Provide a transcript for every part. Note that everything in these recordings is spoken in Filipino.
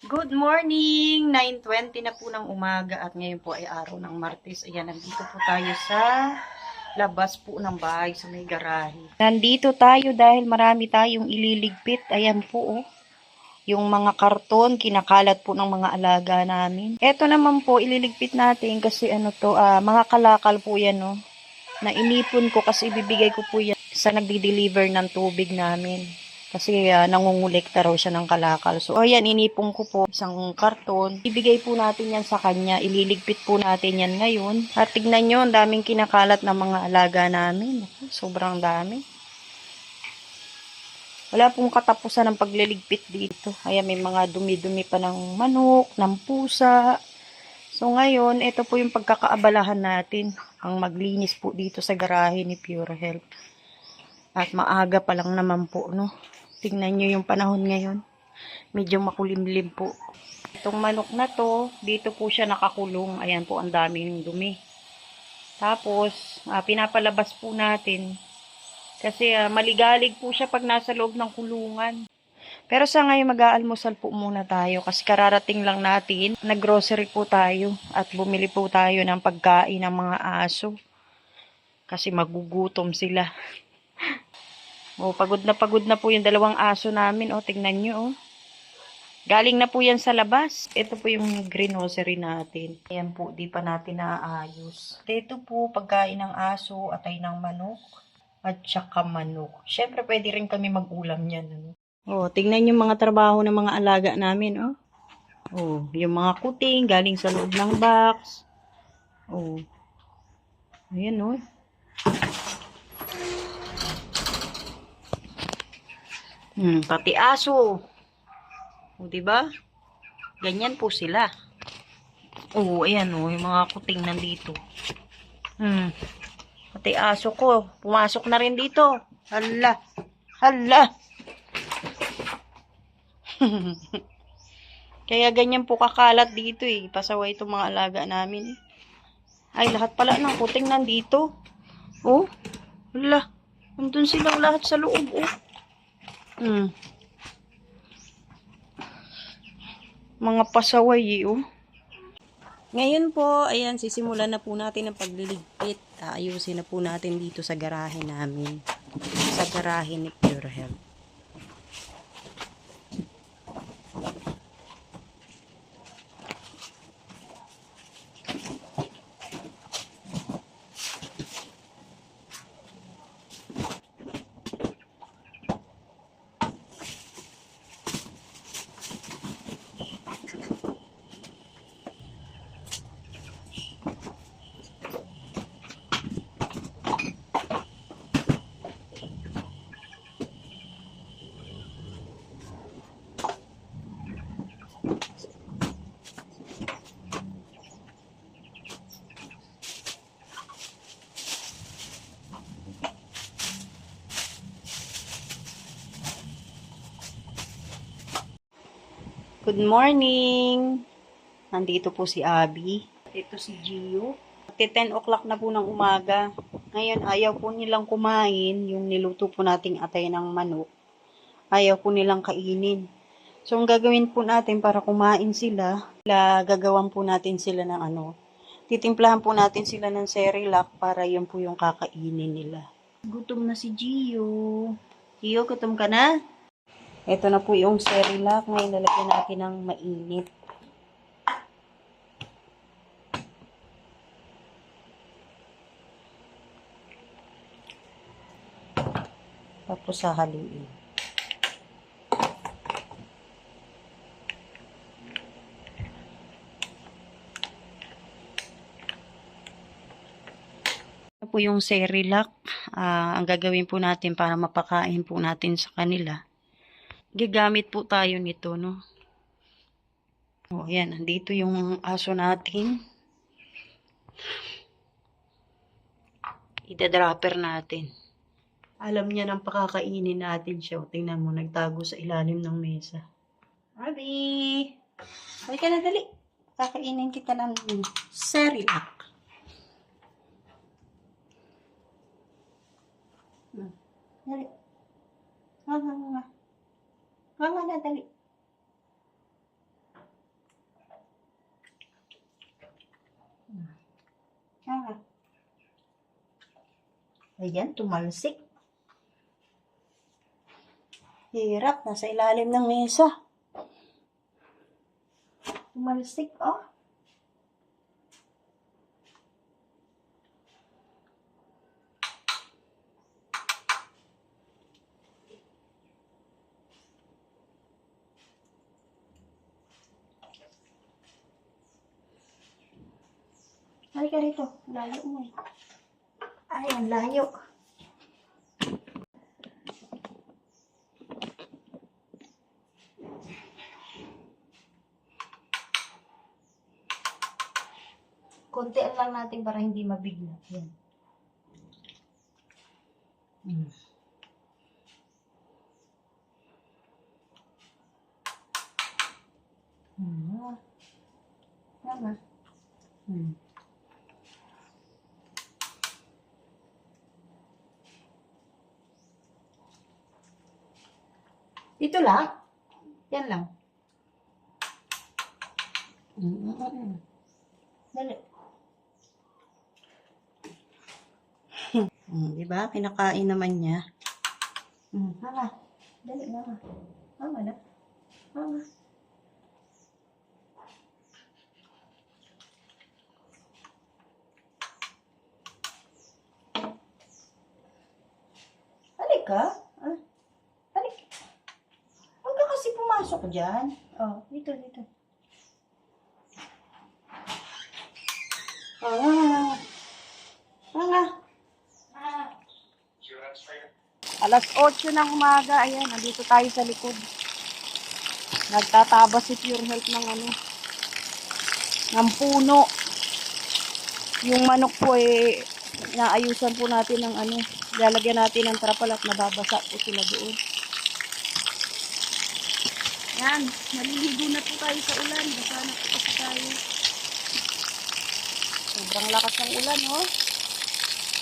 Good morning! 9:20 na po ng umaga at ngayon po ay araw ng Martes. Ayan, nandito po tayo sa labas po ng bahay sa may garahe. Nandito tayo dahil marami tayong ililigpit. Ayan po oh. Yung mga karton, kinakalat po ng mga alaga namin. Eto naman po, ililigpit natin kasi mga kalakal po yan no. Na inipon ko kasi ibibigay ko po yan sa nagdi-deliver ng tubig namin. Kasi nangungulekta raw siya ng kalakal. So, ayan, inipon ko po isang karton. Ibigay po natin yan sa kanya. Ililigpit po natin yan ngayon. At tignan nyo, ang daming kinakalat ng mga alaga namin. Sobrang dami. Wala pong katapusan ng pagliligpit dito. Ayan, may mga dumi-dumi pa ng manok, ng pusa. So, ngayon, ito po yung pagkakaabalahan natin. Ang maglinis po dito sa garahe ni Pure Health. At maaga pa lang naman po, no? Tingnan nyo yung panahon ngayon. Medyo makulimlim po. Itong manok na to, dito po siya nakakulong. Ayan po, ang daming dumi. Tapos, pinapalabas po natin. Kasi maligalig po siya pag nasa loob ng kulungan. Pero sa ngayon, mag-aalmusal po muna tayo. Kasi kararating lang natin. Nag-grocery po tayo. At bumili po tayo ng pagkain ng mga aso. Kasi magugutom sila. Oh, pagod na po yung dalawang aso namin. Oh, tingnan nyo, oh. Galing na po yan sa labas. Ito po yung greenhocery natin. Ayan po, di pa natin naaayos. Ito po, pagkain ng aso, atay ng manok, at saka manok. Siyempre, pwede rin kami mag-ulam yan. Ano? Oh, tingnan yung mga trabaho ng mga alaga namin, oh. Oh, yung mga kuting, galing sa loob ng box. Oh. Ayan, oh. Pati aso. O, diba? Ganyan po sila. Oo, ayan o, yung mga kuting nandito. Pati aso ko, pumasok na rin dito. Hala, hala. Kaya ganyan po kakalat dito eh. Pasaway itong mga alaga namin eh. Ay, lahat pala ng kuting nandito. Oh, hala. Nandun silang lahat sa loob oh. Mga pasaway eh oh. Ngayon po, ayan, sisimulan na po natin ang pagliligpit. Ayusin na po natin dito sa garahe namin. Sa garahe ni Pure Health. Good morning! Nandito po si Abby. Ito si Gio. 10 o'clock na po ng umaga. Ngayon, ayaw po nilang kumain yung niluto po nating atay ng manok. Ayaw po nilang kainin. So, ang gagawin po natin para kumain sila, gagawan po natin sila ng titimplahan po natin sila ng Cerelac para yun po yung kakainin nila. Gutom na si Gio. Gio, gutom ka na? Ito na po yung Cerelac. Ngayon, lalagyan natin ng mainit. Tapos hahaluin. Ito po yung Cerelac. Ang gagawin po natin para mapakain po natin sa kanila. Gagamit po tayo nito, no? O, yan. Nandito yung aso natin. Ida-dropper natin. Alam niya nang pakakainin natin siya. O, tingnan mo, nagtago sa ilalim ng mesa. Abby! Halika na, dali. Kakainin kita ng Cerelac. Dali. Nga. Nga na, dali. Ayan, tumalsik. Hirap, nasa ilalim ng mesa. Tumalsik, oh. Halika rito, layo mo. Ay, ang layo. Kontian lang natin para hindi mabigla. Yan. Tama. Dito lang. Yan lang. Dali. Diba? Kinakain naman niya. Mama. Dali, mama. Mama na. Mama. Halika. Halika. Huwag ka kasi pumasok dyan. Oh, dito, dito. Oh, mama. Alas 8 ng umaga, ayan, nandito tayo sa likod. Nagtataba si Pure Health ng puno. Yung manok po naayusan po natin ng lalagyan natin ng trapal at nababasa po sila doon. Yan, maliligo na po tayo sa ulan. Basa na po kasi tayo. Sobrang lakas ng ulan, oh.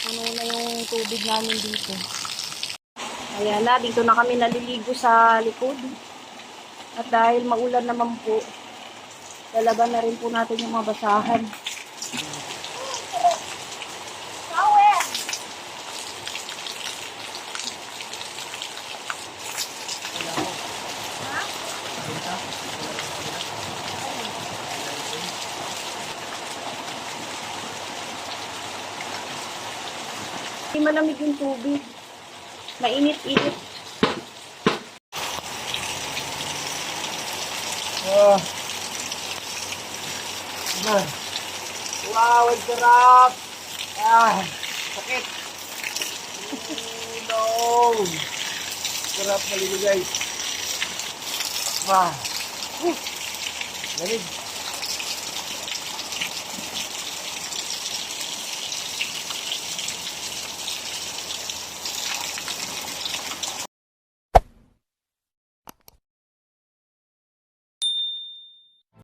Puno na yung tubig namin dito. Ayan na, dito na kami naliligo sa likod. At dahil maulan naman po, lalaban na rin po natin yung mga basahan. Hindi malamig yung tubig. Mainit-init. Wow, ang sarap! Sakit! No! Sarap maligo guys. Lamig.